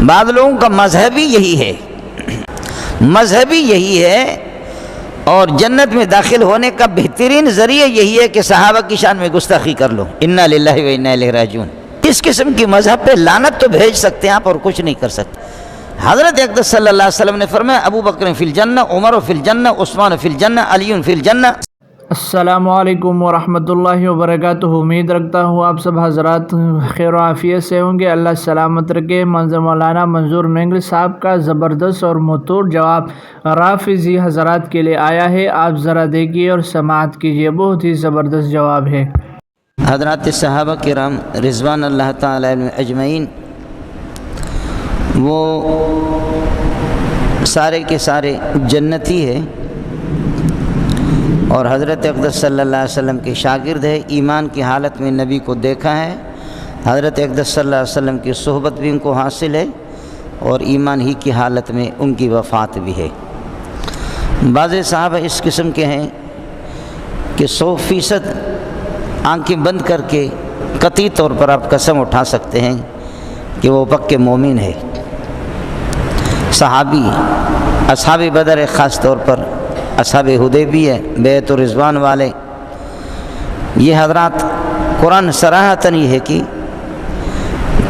بعض لوگوں کا مذہب ہی یہی ہے، مذہب ہی یہی ہے، اور جنت میں داخل ہونے کا بہترین ذریعہ یہی ہے کہ صحابہ کی شان میں گستاخی کر لو۔ انا للہ و انا الیہ راجعون۔ اس قسم کی مذہب پہ لعنت تو بھیج سکتے ہیں آپ، اور کچھ نہیں کر سکتے۔ حضرت اقدس صلی اللہ علیہ وسلم نے فرمایا ابو بکر فی الجنہ، عمر فی الجنہ، عثمان فی الجنہ، علی فی الجنہ۔ السلام علیکم ورحمۃ اللہ وبرکاتہ۔ امید رکھتا ہوں آپ سب حضرات خیر و عافیت سے ہوں گے، اللہ سلامت رکھے۔ منظر مولانا منظور مینگل صاحب کا زبردست اور متوڑ جواب رافضی حضرات کے لیے آیا ہے، آپ ذرا دیکھیے اور سماعت کیجیے، بہت ہی زبردست جواب ہے۔ حضرات صحابہ کرام رضوان اللہ تعالی علیہم اجمعین، وہ سارے کے سارے جنتی ہے، اور حضرت اقدس صلی اللہ علیہ وسلم کے شاگرد ہے، ایمان کی حالت میں نبی کو دیکھا ہے، حضرت اقدس صلی اللہ علیہ وسلم کی صحبت بھی ان کو حاصل ہے، اور ایمان ہی کی حالت میں ان کی وفات بھی ہے۔ بعض صحابہ اس قسم کے ہیں کہ 100% آنکھیں بند کر کے قطعی طور پر آپ قسم اٹھا سکتے ہیں کہ وہ پکے مومن ہے۔ صحابی اصحاب بدر، خاص طور پر اصحاب حدیبیہ بیعت رضوان والے، یہ حضرات قرآن صراحتاً یہ ہے کہ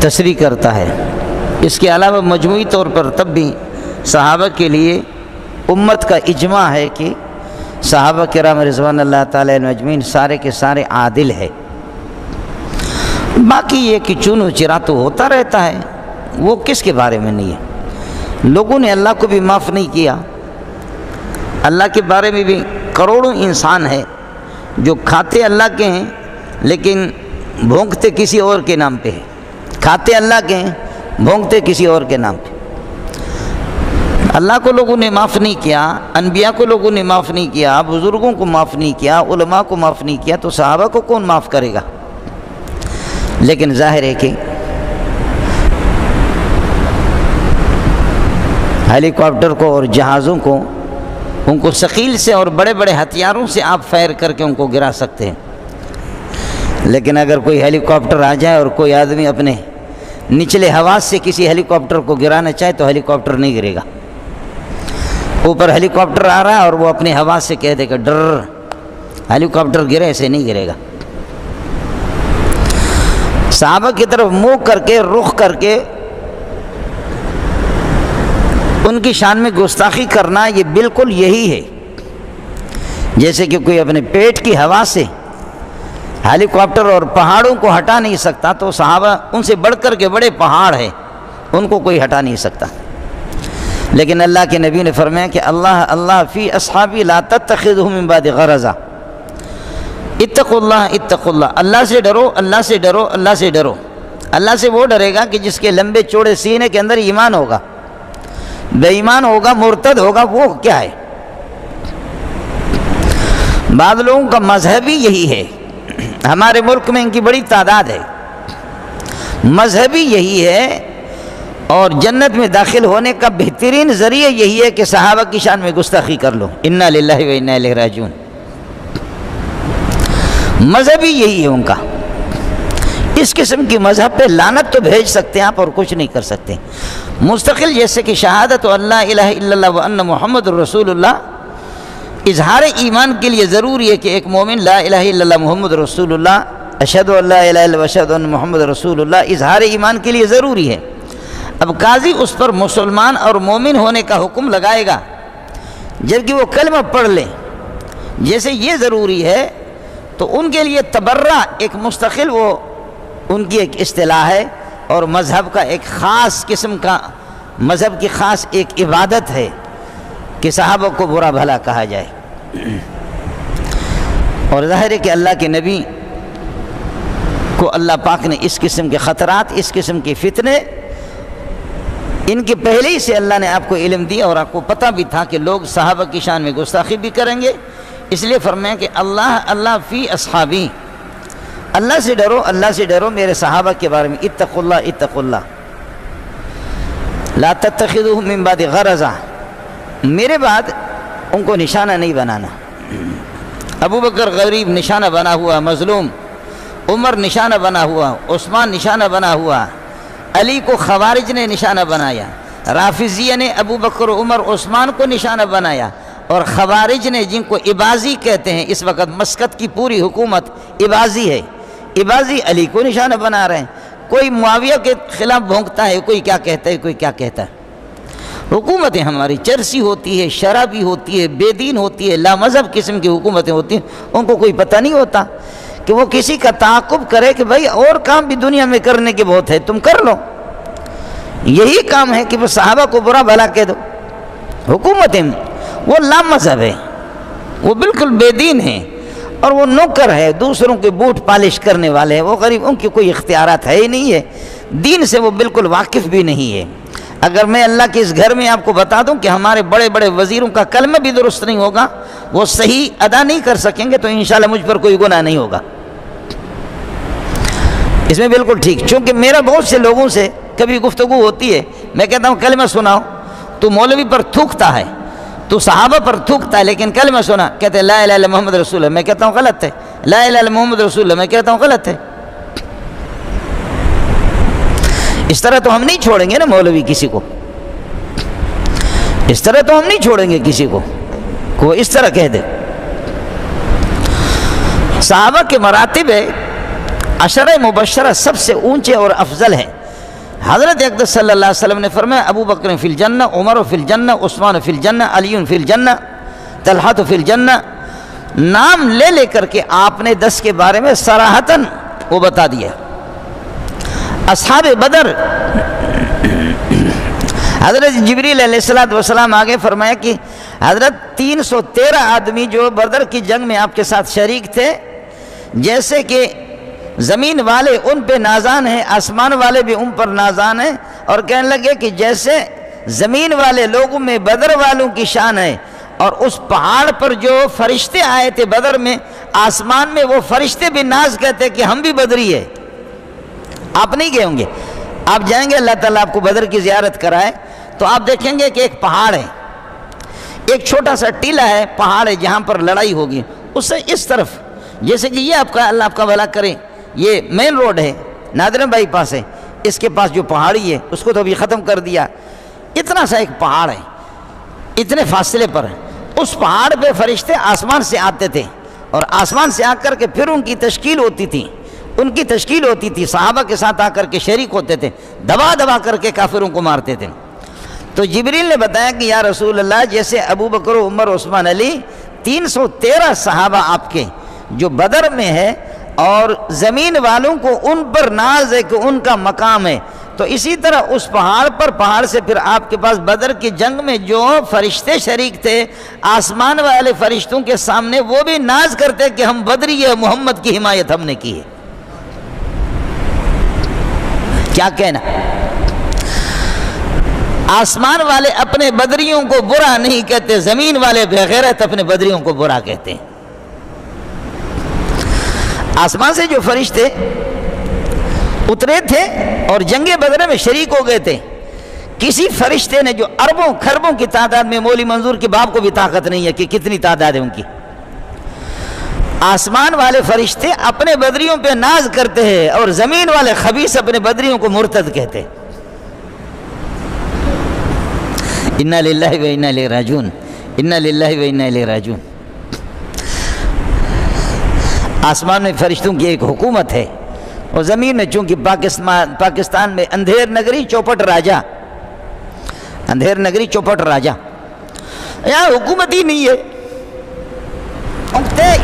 تصریح کرتا ہے۔ اس کے علاوہ مجموعی طور پر تب بھی صحابہ کے لیے امت کا اجماع ہے کہ صحابہ کرام رضوان اللہ تعالی علیہم اجمعین سارے کے سارے عادل ہے۔ باقی یہ کہ چون و چرا تو ہوتا رہتا ہے، وہ کس کے بارے میں نہیں ہے۔ لوگوں نے اللہ کو بھی معاف نہیں کیا، اللہ کے بارے میں بھی کروڑوں انسان ہے جو کھاتے اللہ کے ہیں لیکن بھونکتے کسی اور کے نام پہ ہے، کھاتے اللہ کے ہیں بھونکتے کسی اور کے نام پہ۔ اللہ کو لوگوں نے معاف نہیں کیا، انبیاء کو لوگوں نے معاف نہیں کیا، بزرگوں کو معاف نہیں کیا، علماء کو معاف نہیں کیا، تو صحابہ کو کون معاف کرے گا؟ لیکن ظاہر ہے کہ ہیلی کاپٹر کو اور جہازوں کو، ان کو ثقیل سے اور بڑے بڑے ہتھیاروں سے آپ فائر کر کے ان کو گرا سکتے ہیں، لیکن اگر کوئی ہیلی کاپٹر آ جائے اور کوئی آدمی اپنے نچلے حواس سے کسی ہیلی کاپٹر کو گرانا چاہے تو ہیلی کاپٹر نہیں گرے گا۔ اوپر ہیلی کاپٹر آ رہا ہے اور وہ اپنے حواس سے کہہ دے گا ڈر، ہیلی کاپٹر گرے، ایسے نہیں گرے گا۔ صحابہ کی طرف منہ کر کے، رخ کر کے ان کی شان میں گستاخی کرنا، یہ بالکل یہی ہے جیسے کہ کوئی اپنے پیٹ کی ہوا سے ہیلی کاپٹر اور پہاڑوں کو ہٹا نہیں سکتا، تو صحابہ ان سے بڑھ کر کے بڑے پہاڑ ہیں، ان کو کوئی ہٹا نہیں سکتا۔ لیکن اللہ کے نبی نے فرمایا کہ اللہ اللہ فی اصحابی لا تتخذوا من بعد غرضا، اتقوا اللہ اتقوا اللہ، اللہ سے ڈرو، اللہ سے ڈرو، اللہ سے ڈرو۔ اللہ سے وہ ڈرے گا کہ جس کے لمبے چوڑے سینے کے اندر ایمان ہوگا، بے ایمان ہوگا، مرتد ہوگا، وہ کیا ہے؟ بعض لوگوں کا مذہب ہی یہی ہے، ہمارے ملک میں ان کی بڑی تعداد ہے، مذہب ہی یہی ہے، اور جنت میں داخل ہونے کا بہترین ذریعہ یہی ہے کہ صحابہ کی شان میں گستاخی کر لو۔ انا للہ و انا الیہ راجعون۔ مذہب ہی یہی ہے ان کا۔ اس قسم کی مذہب پہ لعنت تو بھیج سکتے ہیں آپ، اور کچھ نہیں کر سکتے۔ مستقل جیسے کہ شہادت اللہ الہ الا اللہ وان محمد رسول اللہ، اظہار ایمان کے لیے ضروری ہے کہ ایک مومن لا الہ الا اللہ محمد رسول اللہ، اشہد ان لا الہ الا واشہد ان محمد رسول اللہ، اظہار ایمان کے لیے ضروری ہے۔ اب قاضی اس پر مسلمان اور مومن ہونے کا حکم لگائے گا جبکہ وہ کلمہ پڑھ لیں، جیسے یہ ضروری ہے، تو ان کے لیے تبرہ ایک مستقل وہ ان کی ایک اصطلاح ہے، اور مذہب کا ایک خاص قسم کا، مذہب کی خاص ایک عبادت ہے کہ صحابہ کو برا بھلا کہا جائے۔ اور ظاہر ہے کہ اللہ کے نبی کو اللہ پاک نے اس قسم کے خطرات، اس قسم کے فتنے، ان کے پہلے ہی سے اللہ نے آپ کو علم دیا، اور آپ کو پتہ بھی تھا کہ لوگ صحابہ کی شان میں گستاخی بھی کریں گے، اس لیے فرمایا کہ اللہ اللہ فی اصحابی، اللہ سے ڈرو، اللہ سے ڈرو میرے صحابہ کے بارے میں، اتقوا اللہ اتقوا اللہ، لا تتخذوہ من بعد غرضا، میرے بعد ان کو نشانہ نہیں بنانا۔ ابو بکر غریب نشانہ بنا ہوا، مظلوم، عمر نشانہ بنا ہوا، عثمان نشانہ بنا ہوا، علی کو خوارج نے نشانہ بنایا، رافضیہ نے ابو بکر عمر عثمان کو نشانہ بنایا، اور خوارج نے جن کو اباضی کہتے ہیں، اس وقت مسقط کی پوری حکومت اباضی ہے، اباضی علی کو نشانہ بنا رہے ہیں۔ کوئی معاویہ کے خلاف بھونکتا ہے، کوئی کیا کہتا ہے، کوئی کیا کہتا ہے۔ حکومتیں ہماری چرسی ہوتی ہے، شرابی ہوتی ہے، بے دین ہوتی ہے، لامذہب قسم کی حکومتیں ہوتی ہیں، ان کو کوئی پتہ نہیں ہوتا کہ وہ کسی کا تعاقب کرے کہ بھائی اور کام بھی دنیا میں کرنے کے بہت ہے، تم کر لو۔ یہی کام ہے کہ وہ صحابہ کو برا بھلا کہہ دو۔ حکومتیں وہ لامذہب ہے، وہ بالکل بے دین ہیں، اور وہ نوکر ہے، دوسروں کے بوٹ پالش کرنے والے ہیں، وہ غریب، ان کی کوئی اختیارات ہے ہی نہیں ہے، دین سے وہ بالکل واقف بھی نہیں ہے۔ اگر میں اللہ کے اس گھر میں آپ کو بتا دوں کہ ہمارے بڑے بڑے وزیروں کا کلمہ بھی درست نہیں ہوگا، وہ صحیح ادا نہیں کر سکیں گے، تو انشاءاللہ مجھ پر کوئی گناہ نہیں ہوگا، اس میں بالکل ٹھیک۔ چونکہ میرا بہت سے لوگوں سے کبھی گفتگو ہوتی ہے، میں کہتا ہوں کلمہ سناؤ، تو مولوی پر تھوکتا ہے، تو صحابہ پر تھوکتا ہے، لیکن کلمہ سنا، کہتے ہیں لا الہ الا محمد رسول اللہ، میں کہتا ہوں غلط ہے، لا الہ الا محمد رسول اللہ، میں کہتا ہوں غلط ہے۔ اس طرح تو ہم نہیں چھوڑیں گے نا مولوی کسی کو، اس طرح تو ہم نہیں چھوڑیں گے کسی کو وہ اس طرح کہہ دے۔ صحابہ کے مراتب ہے، عشرہ مبشرہ سب سے اونچے اور افضل ہیں۔ حضرت اقدس صلی اللہ علیہ وسلم نے فرمایا ابو بکر فی الجنہ، عمر فی الجنہ، عثمان فی الجنہ، علی فی الجنہ، طلحہ فی الجنہ، نام لے لے کر کے آپ نے 10 کے بارے میں صراحتاً وہ بتا دیا۔ اصحاب بدر، حضرت جبریل علیہ السلام آگے فرمایا کہ حضرت 313 آدمی جو بدر کی جنگ میں آپ کے ساتھ شریک تھے، جیسے کہ زمین والے ان پہ نازان ہیں، آسمان والے بھی ان پر نازان ہیں، اور کہنے لگے کہ جیسے زمین والے لوگوں میں بدر والوں کی شان ہے، اور اس پہاڑ پر جو فرشتے آئے تھے بدر میں، آسمان میں وہ فرشتے بھی ناز کہتے کہ ہم بھی بدری ہے۔ آپ نہیں گئے ہوں گے، آپ جائیں گے، اللہ تعالیٰ آپ کو بدر کی زیارت کرائے تو آپ دیکھیں گے کہ ایک پہاڑ ہے، ایک چھوٹا سا ٹیلا ہے، پہاڑ ہے جہاں پر لڑائی ہوگی، اس سے اس طرف، جیسے کہ یہ آپ کا اللہ آپ کا بھلا کرے، یہ مین روڈ ہے، نادرن بائی پاس ہے، اس کے پاس جو پہاڑی ہے اس کو تو ابھی ختم کر دیا، اتنا سا ایک پہاڑ ہے، اتنے فاصلے پر ہے، اس پہاڑ پہ فرشتے آسمان سے آتے تھے، اور آسمان سے آ کر کے پھر ان کی تشکیل ہوتی تھی، صحابہ کے ساتھ آ کر کے شریک ہوتے تھے، دبا دبا کر کے کافروں کو مارتے تھے۔ تو جبریل نے بتایا کہ یا رسول اللہ، جیسے ابو بکر، عمر، عثمان، علی 313 صحابہ آپ کے جو بدر میں ہے، اور زمین والوں کو ان پر ناز ہے کہ ان کا مقام ہے، تو اسی طرح اس پہاڑ سے پھر آپ کے پاس بدر کی جنگ میں جو فرشتے شریک تھے، آسمان والے فرشتوں کے سامنے وہ بھی ناز کرتے کہ ہم بدری ہے، محمد کی حمایت ہم نے کی ہے۔ کیا کہنا، آسمان والے اپنے بدریوں کو برا نہیں کہتے، زمین والے بغیرت اپنے بدریوں کو برا کہتے ہیں۔ آسمان سے جو فرشتے اترے تھے اور جنگ بدر میں شریک ہو گئے تھے، کسی فرشتے نے جو اربوں خربوں کی تعداد میں، مولی منظور کے باپ کو بھی طاقت نہیں ہے کہ کتنی تعداد ہے ان کی، آسمان والے فرشتے اپنے بدریوں پہ ناز کرتے ہیں، اور زمین والے خبیث اپنے بدریوں کو مرتد کہتے ہیں۔ انا للہ و انا الیہ راجعون، انا للہ و انا الیہ راجعون۔ آسمان میں فرشتوں کی ایک حکومت ہے، اور زمین میں چونکہ پاکستان میں اندھیر نگری چوپٹ راجہ، اندھیر نگری چوپٹ راجہ، یہاں حکومت ہی نہیں ہے۔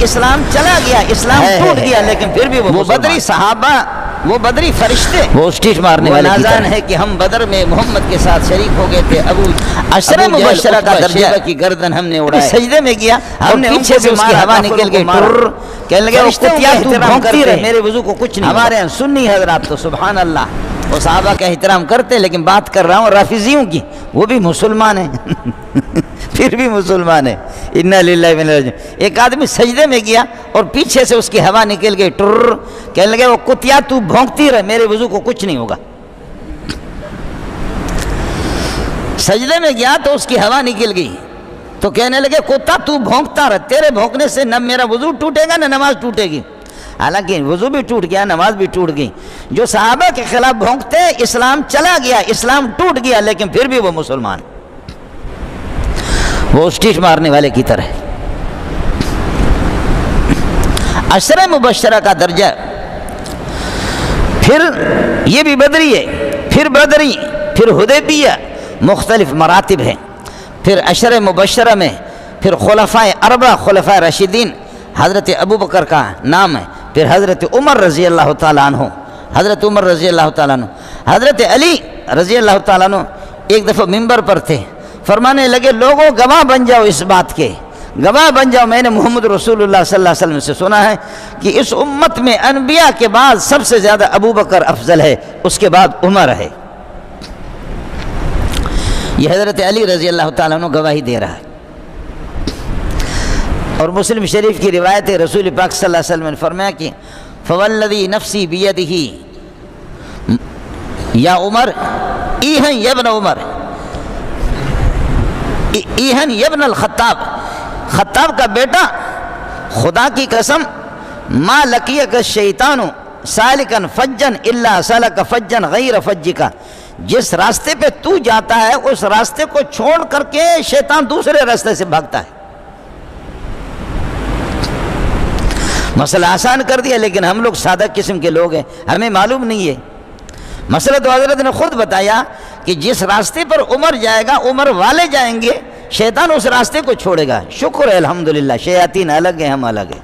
اسلام چلا گیا، اسلام ٹوٹ گیا، لیکن پھر بھی وہ بدری صحابہ، وہ بدری فرشتے، وہ اسٹیٹ مارنے والے نازان ہے کہ ہم بدر میں محمد کے ساتھ شریک ہو گئے تھے۔ ابو عشرہ مبشرہ کا درجہ کی گردن ہم نے اڑائی، سجدے میں گیا، ہم نے پیچھے سے اس کی ہوا نکل گئی، کہنے لگے تو بھونکتی رہے، میرے وضو کو کچھ نہیں۔ ہمارے یہاں سنی حضرات تو سبحان اللہ وہ صحابہ کا احترام کرتے، لیکن بات کر رہا ہوں رافضیوں کی، وہ بھی مسلمان ہیں پھر بھی مسلمان ہے۔ انا للہ و انا الیہ راجعون۔ ایک آدمی سجدے میں گیا اور پیچھے سے اس کی ہوا نکل گئی، ٹر، کہنے لگے وہ کتیا تو بھونکتی رہے، میرے وضو کو کچھ نہیں ہوگا۔ سجدے میں گیا تو اس کی ہوا نکل گئی، تو کہنے لگے کتا تو بھونکتا رہ، تیرے بھونکنے سے نہ میرا وضو ٹوٹے گا نہ نماز ٹوٹے گی۔ حالانکہ وضو بھی ٹوٹ گیا، نماز بھی ٹوٹ گئی. جو صحابہ کے خلاف بھونکتے اسلام چلا گیا، اسلام ٹوٹ گیا، لیکن پھر بھی وہ مسلمان، وہ اسٹیٹ مارنے والے کی طرح. عشرہ مبشرہ کا درجہ، پھر یہ بھی بدری ہے، پھر بدری، پھر حدیبیہ، مختلف مراتب ہیں. پھر عشرہ مبشرہ میں پھر خلفائے اربعہ، خلفائے راشدین، حضرت ابوبکر کا نام ہے، پھر حضرت عمر رضی اللہ تعالیٰ عنہ، حضرت عمر رضی اللہ تعالیٰ عنہ، حضرت علی رضی اللہ تعالیٰ عنہ ایک دفعہ منبر پر تھے، فرمانے لگے لوگوں گواہ بن جاؤ اس بات کے، گواہ بن جاؤ، میں نے محمد رسول اللہ صلی اللہ علیہ وسلم سے سنا ہے کہ اس امت میں انبیاء کے بعد سب سے زیادہ ابوبکر افضل ہے، اس کے بعد عمر ہے. یہ حضرت علی رضی اللہ تعالیٰ عنہ گواہی دے رہا ہے. اور مسلم شریف کی روایت ہے، رسول پاک صلی اللہ علیہ وسلم نے فرمایا کہ فوالذی نفسی بیدہ یا عمر ایہن یبن عمر ایہن یبن الخطاب، خطاب کا بیٹا، خدا کی قسم ما لقیک الشیطان سالکا فجا الا سلک فجا غیر فجک، جس راستے پہ تو جاتا ہے اس راستے کو چھوڑ کر کے شیطان دوسرے راستے سے بھاگتا ہے. مسئلہ آسان کر دیا، لیکن ہم لوگ سادہ قسم کے لوگ ہیں، ہمیں معلوم نہیں ہے. مسئلہ تو حضرت نے خود بتایا کہ جس راستے پر عمر جائے گا عمر والے جائیں گے، شیطان اس راستے کو چھوڑے گا. شکر ہے الحمدللہ، شیاطین الگ ہیں، ہم الگ ہیں.